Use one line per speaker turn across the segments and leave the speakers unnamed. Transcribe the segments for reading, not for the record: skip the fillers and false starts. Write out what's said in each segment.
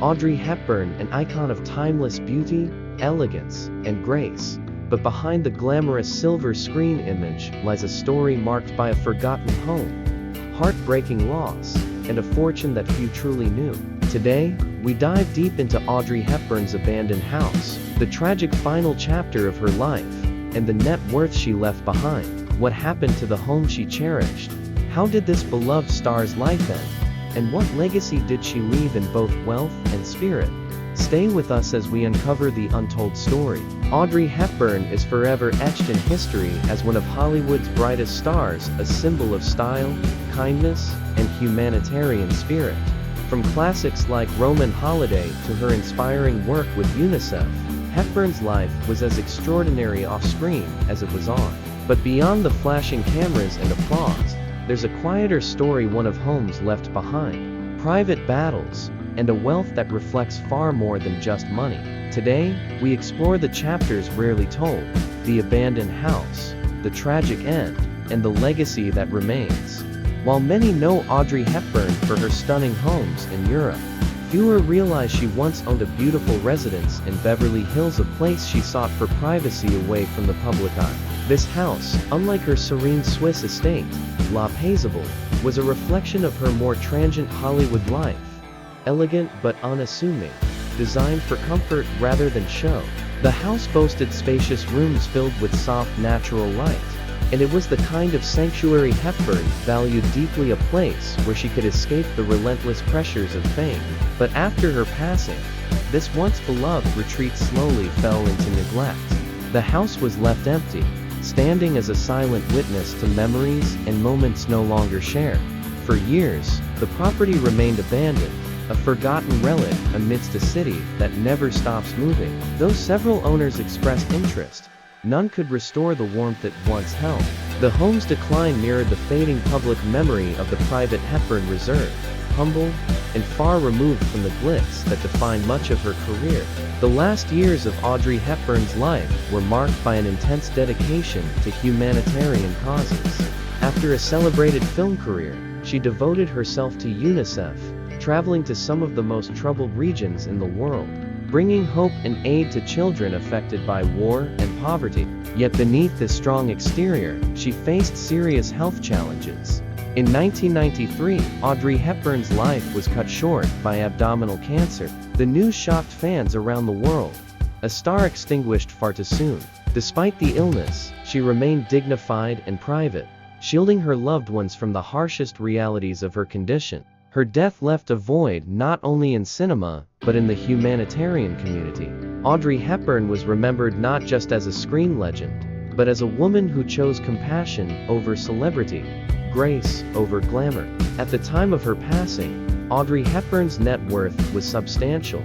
Audrey Hepburn, an icon of timeless beauty, elegance, and grace. But behind the glamorous silver screen image lies a story marked by a forgotten home, heartbreaking loss, and a fortune that few truly knew. Today, we dive deep into Audrey Hepburn's abandoned house, the tragic final chapter of her life, and the net worth she left behind. What happened to the home she cherished? How did this beloved star's life end? And what legacy did she leave in both wealth and spirit? Stay with us as we uncover the untold story. Audrey Hepburn is forever etched in history as one of Hollywood's brightest stars, a symbol of style, kindness, and humanitarian spirit. From classics like Roman Holiday to her inspiring work with UNICEF, Hepburn's life was as extraordinary off-screen as it was on. But beyond the flashing cameras and applause, there's a quieter story, one of homes left behind, private battles, and a wealth that reflects far more than just money. Today, we explore the chapters rarely told, the abandoned house, the tragic end, and the legacy that remains. While many know Audrey Hepburn for her stunning homes in Europe, fewer realize she once owned a beautiful residence in Beverly Hills, a place she sought for privacy away from the public eye. This house, unlike her serene Swiss estate, La Paisible, was a reflection of her more transient Hollywood life. Elegant but unassuming, designed for comfort rather than show. The house boasted spacious rooms filled with soft natural light, and it was the kind of sanctuary Hepburn valued deeply, a place where she could escape the relentless pressures of fame. But after her passing, this once beloved retreat slowly fell into neglect. The house was left empty, standing as a silent witness to memories and moments no longer shared. For years, the property remained abandoned, a forgotten relic amidst a city that never stops moving. Though several owners expressed interest, none could restore the warmth it once held. The home's decline mirrored the fading public memory of the private Hepburn, reserved, humble, and far removed from the glitz that defined much of her career. The last years of Audrey Hepburn's life were marked by an intense dedication to humanitarian causes. After a celebrated film career, she devoted herself to UNICEF, traveling to some of the most troubled regions in the world, bringing hope and aid to children affected by war and poverty. Yet beneath this strong exterior, she faced serious health challenges. In 1993, Audrey Hepburn's life was cut short by abdominal cancer. The news shocked fans around the world. A star extinguished far too soon. Despite the illness, she remained dignified and private, shielding her loved ones from the harshest realities of her condition. Her death left a void not only in cinema, but in the humanitarian community. Audrey Hepburn was remembered not just as a screen legend, but as a woman who chose compassion over celebrity, grace over glamour. At the time of her passing, Audrey Hepburn's net worth was substantial.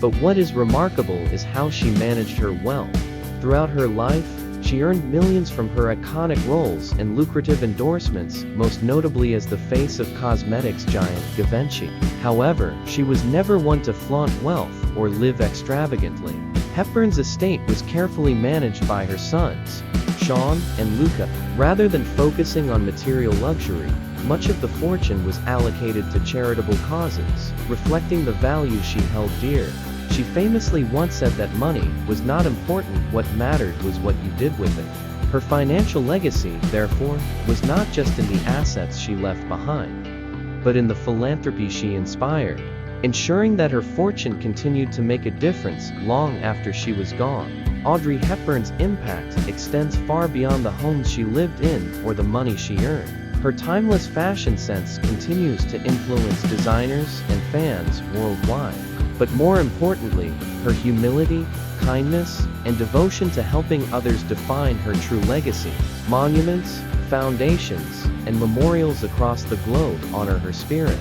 But what is remarkable is how she managed her wealth. Throughout her life, she earned millions from her iconic roles and lucrative endorsements, most notably as the face of cosmetics giant Givenchy. However, she was never one to flaunt wealth or live extravagantly. Hepburn's estate was carefully managed by her sons, Sean and Luca. Rather than focusing on material luxury, much of the fortune was allocated to charitable causes, reflecting the values she held dear. She famously once said that money was not important, what mattered was what you did with it. Her financial legacy, therefore, was not just in the assets she left behind, but in the philanthropy she inspired, ensuring that her fortune continued to make a difference long after she was gone. Audrey Hepburn's impact extends far beyond the homes she lived in or the money she earned. Her timeless fashion sense continues to influence designers and fans worldwide. But more importantly, her humility, kindness, and devotion to helping others define her true legacy. Monuments, foundations, and memorials across the globe honor her spirit.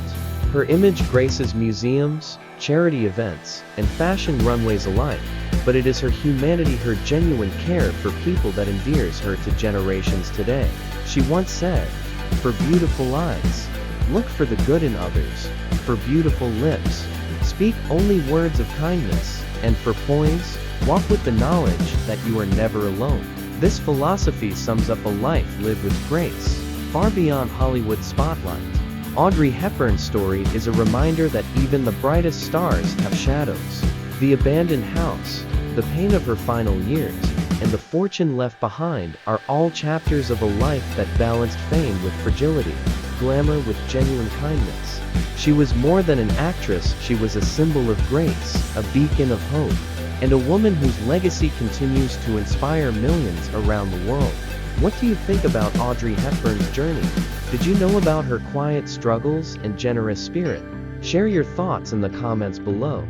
Her image graces museums, charity events, and fashion runways alike. But it is her humanity, her genuine care for people that endears her to generations today. She once said, "For beautiful eyes, look for the good in others. For beautiful lips, speak only words of kindness. And for poise, walk with the knowledge that you are never alone." This philosophy sums up a life lived with grace, far beyond Hollywood's spotlight. Audrey Hepburn's story is a reminder that even the brightest stars have shadows. The abandoned house, the pain of her final years, and the fortune left behind are all chapters of a life that balanced fame with fragility, glamour with genuine kindness. She was more than an actress, she was a symbol of grace, a beacon of hope, and a woman whose legacy continues to inspire millions around the world. What do you think about Audrey Hepburn's journey? Did you know about her quiet struggles and generous spirit? Share your thoughts in the comments below.